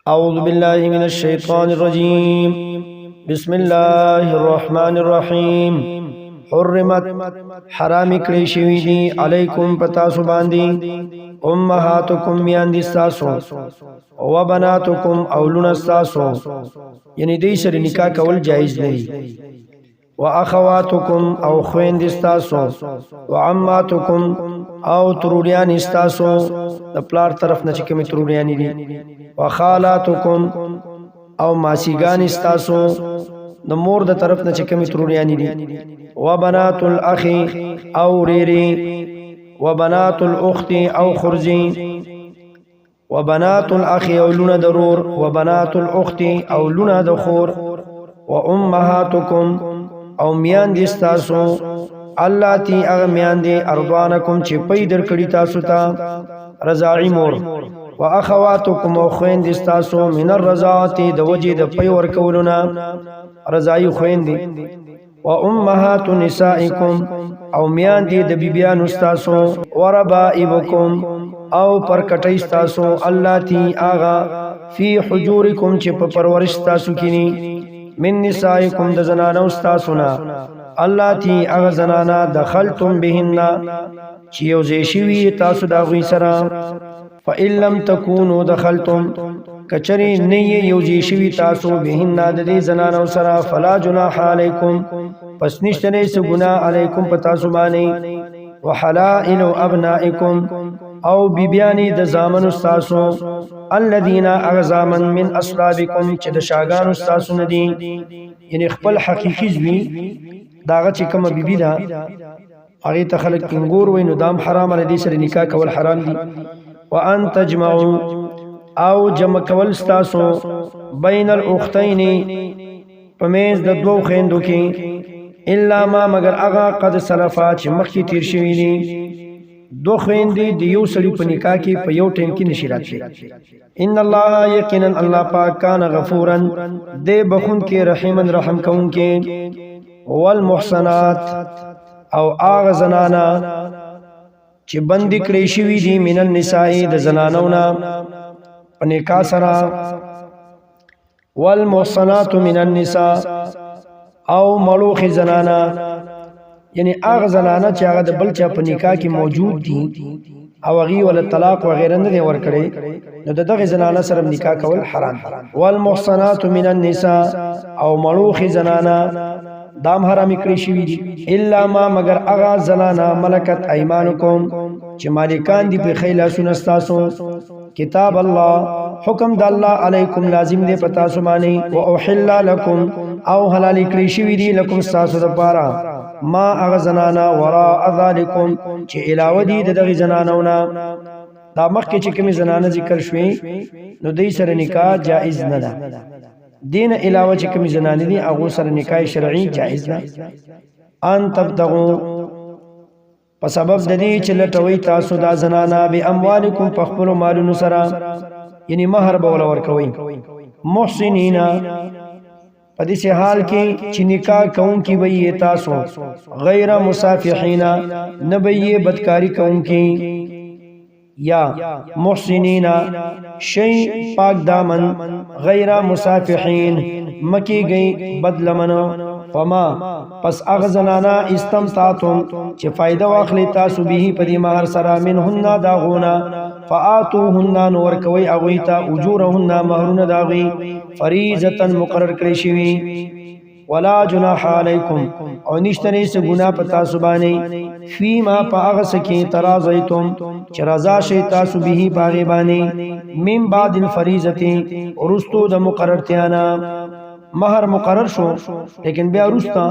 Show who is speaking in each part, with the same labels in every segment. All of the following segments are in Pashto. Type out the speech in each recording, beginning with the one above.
Speaker 1: أعوذ بالله من الشيطان الرجيم. بسم الله الرحمن الرحيم. حرمت حرام کړی شوی دی علیکم پتاسو باندې امهاتکم میان دي تاسو او بناتکم اولون تاسو یعنی دې سره نکاح کول جایز نه دی واخواتکم او خويند تاسو وعماتکم او تروريان استاسو د پلار طرف نه چې کوم تروريان دي وخالاتکم او ماسیګان استاسو د مور د طرف نه چې کوم تروريان دي وبنات الاخ او ريري وبنات الاخت او خرزي وبنات الاخ او لونه ضرور وبنات الاخت او لونه د خور وامهاتکم او میان دي تاسو اللاتی اغه میان دي ارضانکم چې پي در کړی تاسو ته رضاعي مور واخواتکم او خويند تاسو من الرضاعت د وجه د پي ور کولنا رضاعي خويند وامهات نسائکم او میان دي د بیبيان تاسو وربائبکم او پر کټی تاسو اللاتی اغه فی حجورکم چې په پرورش تاسو کینی من نسائکم د زنانو تاسو نه اللاتی اغه زنانا دخلتم بهن چې یو زیشوی تاسو دا غوي سره فإن لم تكونوا دخلتم کچری نه یو زیشوی تاسو بهن د دې زنانو سره فلا جناح علیکم پس نشته نه څه ګناه علیکم پتا سو باندې وحلائل ابنائکم او بیبیانی د زامن استاسو الذين اغزامن من اصلابکم چې د شاګان استاسو ندي یعنی خپل حقیقي زوی داغه چې کوم بیبی دا هغه ته خلک انګور وای نو دام حرام لري سره نکاح کول حرام دي وان تجمعوا او جمع کول استاسو بین الاختین پمیز د دوو خويندو کې الا ما مگر اغا قد سلفا چې مخکې تیر شوی دي دو خويندې د یو سړي په نکاح کې په یو ټیم کې نشي راتلی ان الله یقینا الله پاک کان غفورا دې بخون کې رحیمن رحم کون کې والمحصنات او اغه زنانا چې بندي کړی شوی دي من النساء د زنانو نه په نکاح سره والمحصنات من النساء او ملوخ زنانا یعنی اغه زنانه چې هغه د بل چا په نکاح کې موجود دي او هغه ول طلاق وغیرہ نه ور کړي نو دغه زنانه سره نکاح کول حرام والمحصنات من النساء او ملوخ زنانا دام حرام کړی شوی دي الا ما مگر اغا زنانا ملکت ایمانکم چې مالکان دي په خیلا سنستاسو کتاب الله حکم د الله علیکم لازم دی پتا سو باندې او احل لكم او حلال کړی شوی دي لكم تاسو لپاره ما اغا زنانا وراء ذالکم چې علاوه دي دغه زنانونا دا مخکې چې کوم زنانه ذکر شوي نو دې سره نکاح جائز نه ده دین علاوه چې کوم زنانه دي هغه سره نکاح شرعي جائز ده ان تبتغوا په سبب د دې چې لټوي تاسو دا زنانه به اموالکم په خپل مالونو سره یعنی مہر به ول ورکوي محسنینا په دې حال کې چې نکاح کون کی وي تاسو غیر مسافحینا نبی بدکاری کون کی یا محسنینا شی پاک دامن غیر مسافحین مکی گئی بدلمن فما پس اغزنانا استمتعتم چې فائدہ واخلی تاسو به په دې مہر سره منهن داغونا فآتوهن نور کوي اغویتا اجورهن مہرون داغي فریضه مقرر کړی شوی ولا جناح علیکم او نشتنی سے گناہ پتا سبانی فیما پاغ سکی ترازیتم چې رضا شي تاسو به باغی بانی من بعد الفریضه ورستو د مقررتیانا مہر مقرر شو لیکن بیا رستا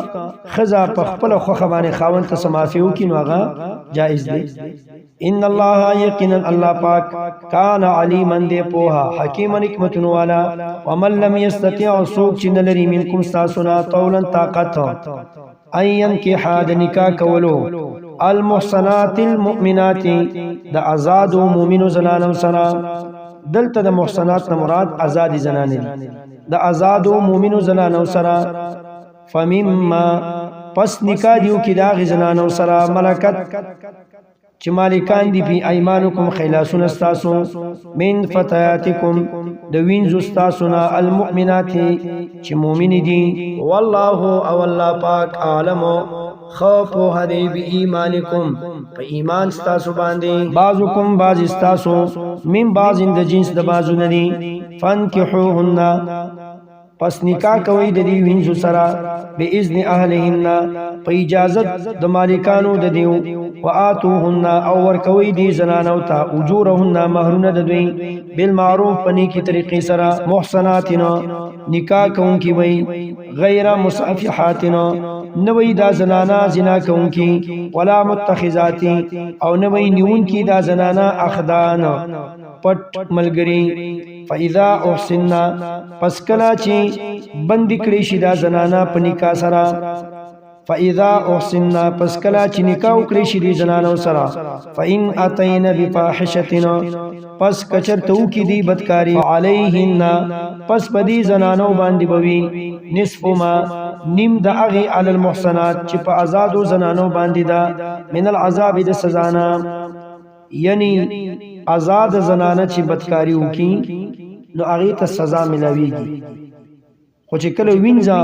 Speaker 1: خزا په خپل خوخه باندې خاوند ته سمافیو کینو هغه جائز دی ان الله یقینا الله پاک کان علیما دی پوها حکیم حکمت والا ومن لم یستطيع سوق چې نلری منکم تاسونا طولا طاقت اين کې حاد نکاح کولو المحصنات المؤمنات د آزاد مؤمنو زنانو سره دلته د محصنات مراد آزاد زنانه د آزاد مؤمنو زنانو سره فمما پس نکاح دیو کی دا غزنانو سرا ملکت چې مالکان دی بی ایمانکم خیلاسون استاسو من فتیاتکم د وینځو ستاسونا المؤمنات چې مؤمن دي والله او الله پاک عالم خوف هدی بی ایمانکم په ایمان ستاسو باندې بعضکم بعض ستاسو من بعض د جنس د بعضو ندي فانکحوهن پس نکاح کوي د دې وینځو سره باذن اهلهن په اجازه د مالکانو د دیو واتوهن او ور کوي دي زنانو ته اجورهن مہرونه د دوی بالمعروف پنی کی طریقې سره محسناتنا نکاح کوونکی وي غیر مصافحاتنا نوی دا زنانا زنا کوونکی ولا متخذاتی او نوی نیون کی دا زنانا اخدان پټ ملګری فاذا احسننا پس کلا چې بندی کړی شي دا زنانا په نکاح سره فاذا احسننا پس کلا چې نکاح وکړي شي د زنانو سره فإن اتینا بفاحشتنا پس کچرته وکي دی بدکاری علیهن پس بدی زنانو باندې بوي نصف ما نیم د هغه علی المحصنات چې په آزادو زنانو باندې دا من العذاب د سزانا یعنی آزاد زنانه چې بدکاری وکي نو هغه ته سزا ملاويږي خو چې کله وینځه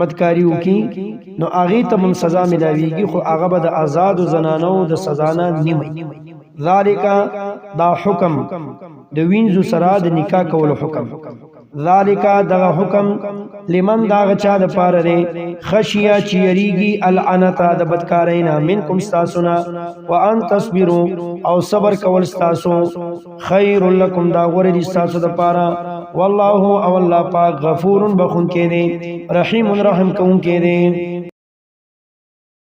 Speaker 1: بدکاری وکي نو هغه ته هم سزا ملاويږي خو هغه به د آزاد زنانو د سزا نه نیمه ذالک دا حکم د وینځو سره د نکاح کولو حکم ذالک دا حکم لمن دا غچا د پاره دی خشیا چیریږي العنتا د بدکارینا منکم استاسنا وان تصبروا او صبر کول استاسو خیر لکم دا غور دي استاسو د پاره والله او الله پاک غفور بخون کې دی رحیم رحم کون کې دی